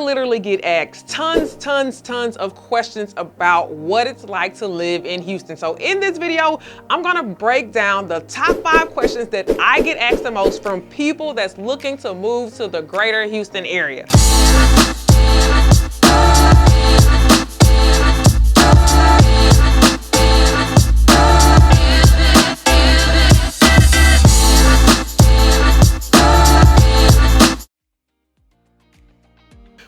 literally get asked tons of questions about what it's like to live in Houston. So in this video, I'm gonna break down the top 5 questions that I get asked the most from people that's looking to move to the greater Houston area.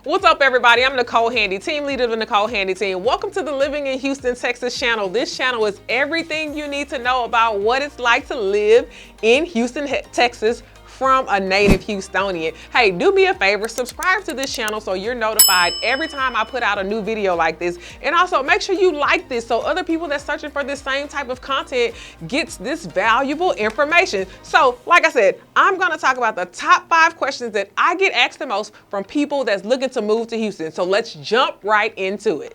What's up, everybody? I'm Nicole Handy, team leader of the Nicole Handy team. Welcome to the Living in Houston, Texas channel. This channel is everything you need to know about what it's like to live in Houston, Texas, from a native Houstonian. Hey, do me a favor, subscribe to this channel so you're notified every time I put out a new video like this. And also make sure you like this so other people that's searching for this same type of content gets this valuable information. So like I said, I'm gonna talk about the top 5 questions that I get asked the most from people that's looking to move to Houston. So let's jump right into it.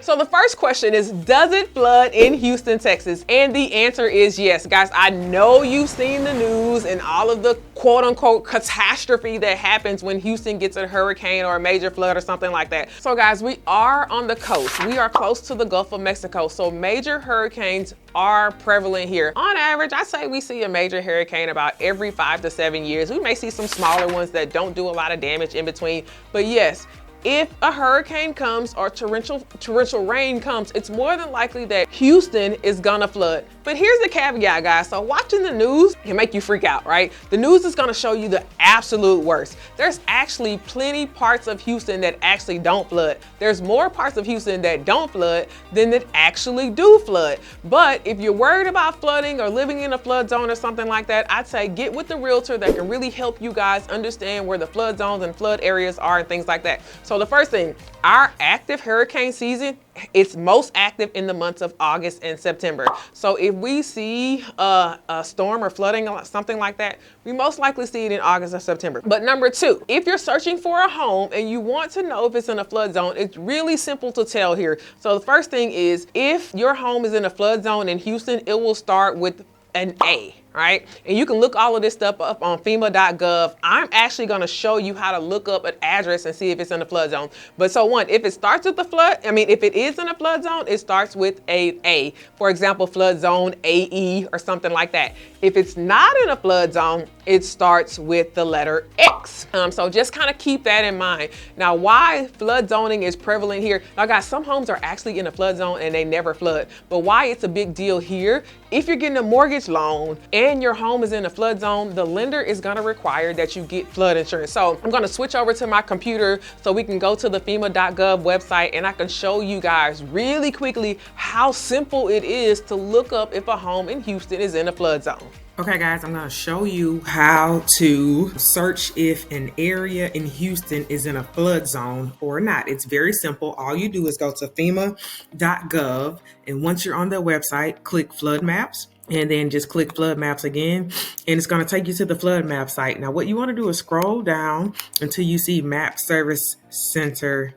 So the first question is, does it flood in Houston, Texas? And the answer is yes. Guys, I know you've seen the news and all of the quote unquote catastrophe that happens when Houston gets a hurricane or a major flood or something like that. So guys, we are on the coast. We are close to the Gulf of Mexico. So major hurricanes are prevalent here. On average, I say we see a major hurricane about every 5 to 7 years. We may see some smaller ones that don't do a lot of damage in between, but yes, if a hurricane comes or torrential rain comes, it's more than likely that Houston is gonna flood. But here's the caveat, guys. So watching the news can make you freak out, right? The news is gonna show you the absolute worst. There's actually plenty parts of Houston that actually don't flood. There's more parts of Houston that don't flood than that actually do flood. But if you're worried about flooding or living in a flood zone or something like that, I'd say get with the realtor that can really help you guys understand where the flood zones and flood areas are and things like that. So the first thing, our active hurricane season, it's most active in the months of August and September. So if we see a storm or flooding or something like that, we most likely see it in August or September. But number 2, if you're searching for a home and you want to know if it's in a flood zone, it's really simple to tell here. So the first thing is, if your home is in a flood zone in Houston, it will start with an A. Right? And you can look all of this stuff up on FEMA.gov. I'm actually going to show you how to look up an address and see if it's in a flood zone. But so one, if it starts with the flood, if it is in a flood zone, it starts with A. For example, flood zone AE or something like that. If it's not in a flood zone, it starts with the letter X. So just kind of keep that in mind. Now, why flood zoning is prevalent here? Now guys, some homes are actually in a flood zone and they never flood. But why it's a big deal here, if you're getting a mortgage loan and your home is in a flood zone, the lender is gonna require that you get flood insurance. So I'm gonna switch over to my computer so we can go to the FEMA.gov website and I can show you guys really quickly how simple it is to look up if a home in Houston is in a flood zone. Okay guys, I'm gonna show you how to search if an area in Houston is in a flood zone or not. It's very simple. All you do is go to FEMA.gov, and once you're on their website, click flood maps, and then just click flood maps again, and it's gonna take you to the flood map site. Now what you wanna do is scroll down until you see Map Service Center.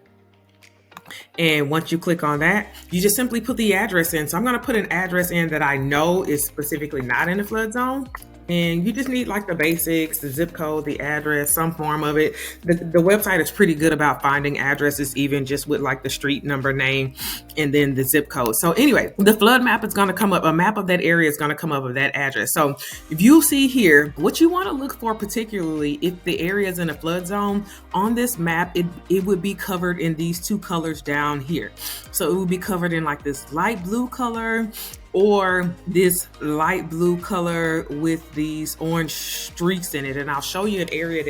And once you click on that, you just simply put the address in. So I'm going to put an address in that I know is specifically not in the flood zone. And you just need like the basics, the zip code, the address, some form of it. The website is pretty good about finding addresses, even just with like the street number, name, and then the zip code. So anyway, the flood map is going to come up. A map of that area is going to come up with that address. So if you see here, what you want to look for, particularly if the area is in a flood zone, on this map, it would be covered in these 2 colors down here. So it would be covered in like this light blue color or this light blue color with these orange streaks in it. And I'll show you an area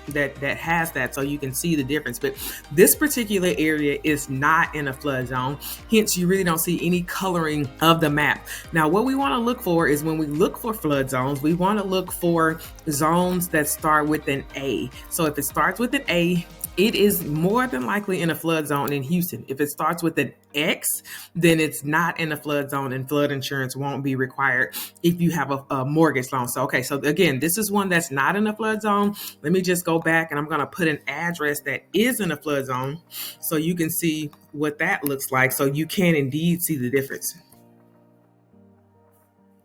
that has that so you can see the difference. But this particular area is not in a flood zone. Hence, you really don't see any coloring of the map. Now, what we want to look for is when we look for flood zones, we want to look for zones that start with an A. So if it starts with an A, it is more than likely in a flood zone in Houston. If it starts with an X, then it's not in a flood zone and flood insurance won't be required if you have a mortgage loan. So, okay, so again, this is one that's not in a flood zone. Let me just go back and I'm going to put an address that is in a flood zone so you can see what that looks like. So you can indeed see the difference.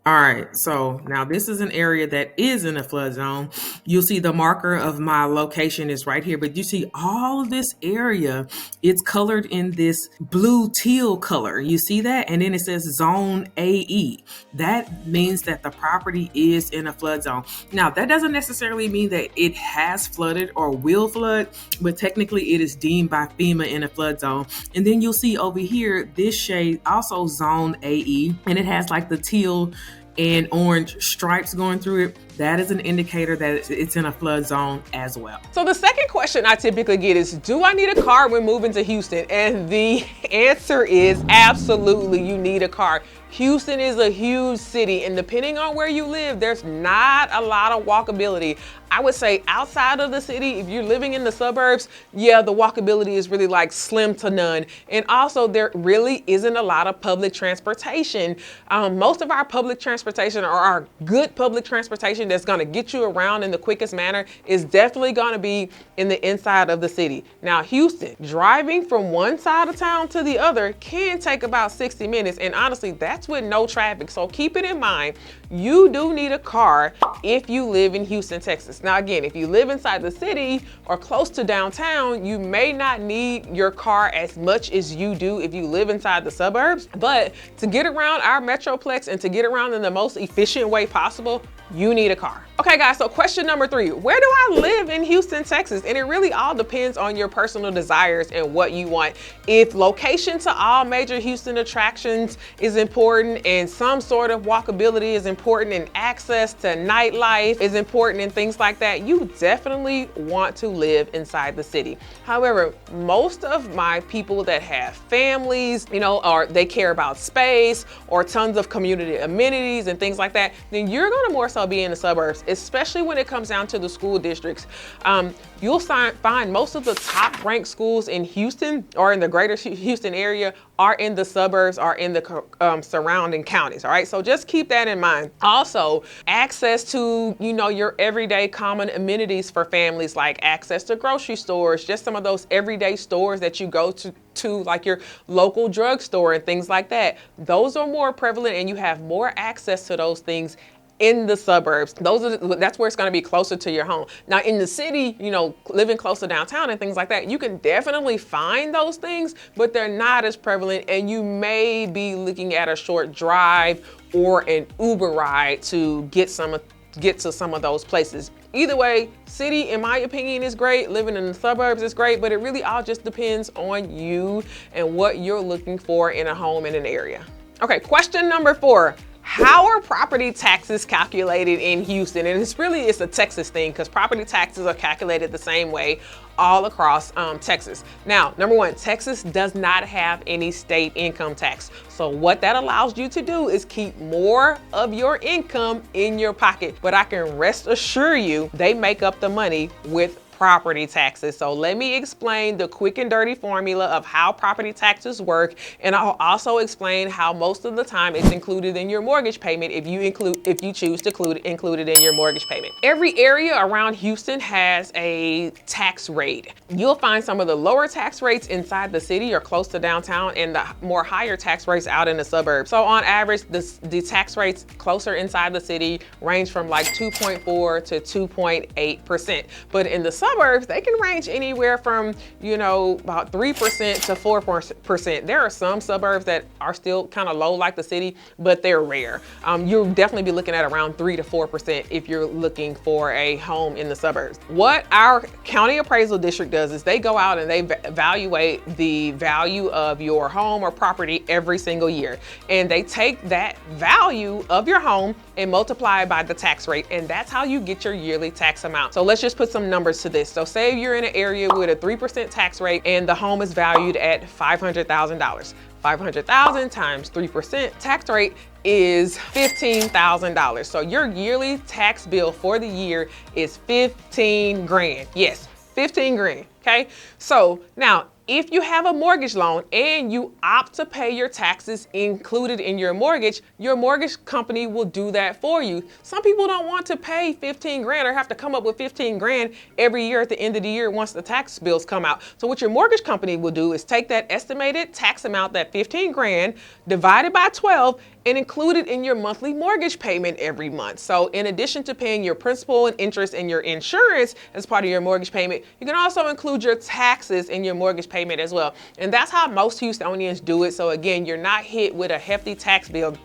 All right, so now this is an area that is in a flood zone. You'll see the marker of my location is right here, but you see all of this area, it's colored in this blue teal color. You see that? And then it says zone AE. That means that the property is in a flood zone. Now, that doesn't necessarily mean that it has flooded or will flood, but technically it is deemed by FEMA in a flood zone. And then you'll see over here, this shade also zone AE, and it has like the teal and orange stripes going through it. That is an indicator that it's in a flood zone as well. So the second question I typically get is, do I need a car when moving to Houston? And the answer is absolutely, you need a car. Houston is a huge city, and depending on where you live, there's not a lot of walkability. I would say outside of the city, if you're living in the suburbs, yeah, the walkability is really like slim to none. And also there really isn't a lot of public transportation. Most of our public transportation, or our good public transportation that's gonna get you around in the quickest manner, is definitely gonna be in the inside of the city. Now, Houston, driving from one side of town to the other can take about 60 minutes. And honestly, that's with no traffic. So keep it in mind, you do need a car if you live in Houston, Texas. Now, again, if you live inside the city or close to downtown, you may not need your car as much as you do if you live inside the suburbs. But to get around our Metroplex and to get around in the most efficient way possible, you need a car. Okay guys, so question number 3, where do I live in Houston, Texas? And it really all depends on your personal desires and what you want. If location to all major Houston attractions is important, and some sort of walkability is important, and access to nightlife is important and things like that, you definitely want to live inside the city. However, most of my people that have families, or they care about space or tons of community amenities and things like that, then you're gonna more so be in the suburbs, especially when it comes down to the school districts. You'll find most of the top ranked schools in Houston or in the greater Houston area are in the suburbs or in the surrounding counties, all right? So just keep that in mind. Also, access to, your everyday common amenities for families, like access to grocery stores, just some of those everyday stores that you go to like your local drugstore and things like that. Those are more prevalent, and you have more access to those things in the suburbs. That's where it's going to be closer to your home. Now in the city, living close to downtown and things like that, you can definitely find those things, but they're not as prevalent, and you may be looking at a short drive or an Uber ride to get to some of those places. Either way, city, in my opinion, is great. Living in the suburbs is great, but it really all just depends on you and what you're looking for in a home in an area. Okay, question number 4. How are property taxes calculated in Houston? And it's a Texas thing, because property taxes are calculated the same way all across Texas. Now, number 1, Texas does not have any state income tax. So what that allows you to do is keep more of your income in your pocket. But I can rest assure you, they make up the money with property taxes. So let me explain the quick and dirty formula of how property taxes work, and I'll also explain how most of the time it's included in your mortgage payment if you choose to include it in your mortgage payment. Every area around Houston has a tax rate. You'll find some of the lower tax rates inside the city or close to downtown, and the more higher tax rates out in the suburbs. So on average, the tax rates closer inside the city range from like 2.4 to 2.8%. But in the suburbs, they can range anywhere from, about 3% to 4%. There are some suburbs that are still kind of low like the city, but they're rare. You'll definitely be looking at around 3 to 4% if you're looking for a home in the suburbs. What our county appraisal district does is they go out and they evaluate the value of your home or property every single year. And they take that value of your home and multiply it by the tax rate. And that's how you get your yearly tax amount. So let's just put some numbers to this. So say you're in an area with a 3% tax rate and the home is valued at $500,000. 500,000 times 3% tax rate is $15,000. So your yearly tax bill for the year is 15 grand. Yes, 15 grand. Okay. So now, if you have a mortgage loan and you opt to pay your taxes included in your mortgage company will do that for you. Some people don't want to pay 15 grand or have to come up with 15 grand every year at the end of the year once the tax bills come out. So what your mortgage company will do is take that estimated tax amount, that 15 grand, divided by 12, and included in your monthly mortgage payment every month. So in addition to paying your principal and interest and your insurance as part of your mortgage payment, you can also include your taxes in your mortgage payment as well. And that's how most Houstonians do it. So again, you're not hit with a hefty tax bill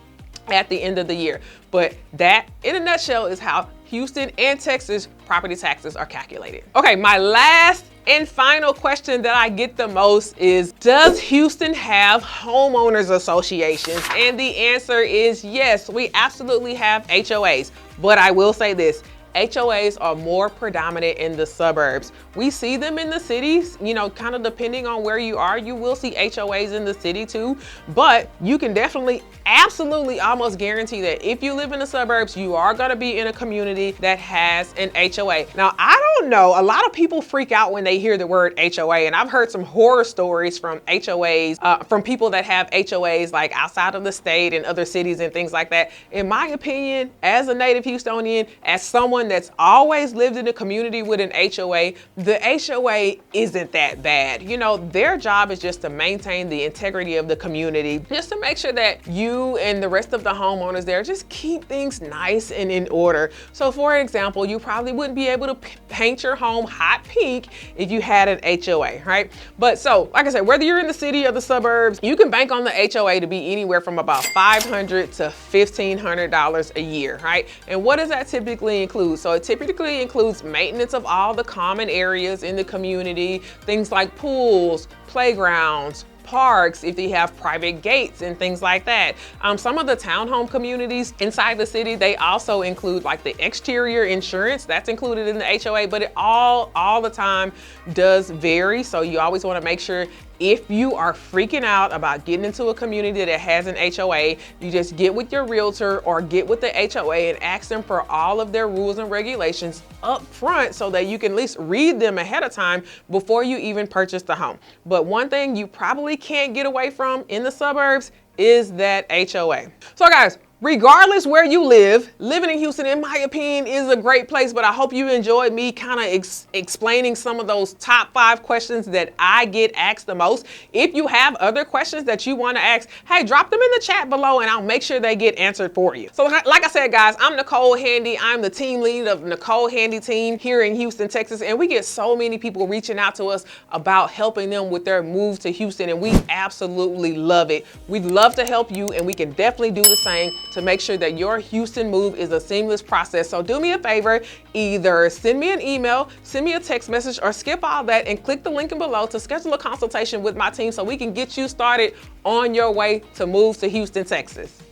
at the end of the year. But that, in a nutshell, is how Houston and Texas property taxes are calculated. Okay, my last and final question that I get the most is, does Houston have homeowners associations? And the answer is yes, we absolutely have HOAs. But I will say this, HOAs are more predominant in the suburbs. We see them in the cities, you know, kind of depending on where you are, you will see HOAs in the city too, but you can definitely, absolutely almost guarantee that if you live in the suburbs, you are gonna be in a community that has an HOA. Now, I don't know, a lot of people freak out when they hear the word HOA, and I've heard some horror stories from HOAs, from people that have HOAs like outside of the state and other cities and things like that. In my opinion, as a native Houstonian, as someone that's always lived in a community with an HOA, the HOA isn't that bad. You know, their job is just to maintain the integrity of the community, just to make sure that you and the rest of the homeowners there just keep things nice and in order. So for example, you probably wouldn't be able to paint your home hot pink if you had an HOA, right? But so, like I said, whether you're in the city or the suburbs, you can bank on the HOA to be anywhere from about $500 to $1,500 a year, right? And what does that typically include? So it typically includes maintenance of all the common areas in the community, things like pools, playgrounds, parks, if they have private gates and things like that. Some of the townhome communities inside the city, they also include like the exterior insurance that's included in the HOA, but it all the time does vary. So you always want to make sure, if you are freaking out about getting into a community that has an HOA, you just get with your realtor or get with the HOA and ask them for all of their rules and regulations up front so that you can at least read them ahead of time before you even purchase the home. But one thing you probably can't get away from in the suburbs is that HOA. So guys, regardless where you live, living in Houston, in my opinion, is a great place, but I hope you enjoyed me kind of explaining some of those top 5 questions that I get asked the most. If you have other questions that you want to ask, hey, drop them in the chat below and I'll make sure they get answered for you. So like I said, guys, I'm Nicole Handy. I'm the team lead of Nicole Handy team here in Houston, Texas, and we get so many people reaching out to us about helping them with their move to Houston, and we absolutely love it. We'd love to help you, and we can definitely do the same to make sure that your Houston move is a seamless process. So do me a favor, either send me an email, send me a text message, or skip all that and click the link below to schedule a consultation with my team so we can get you started on your way to move to Houston, Texas.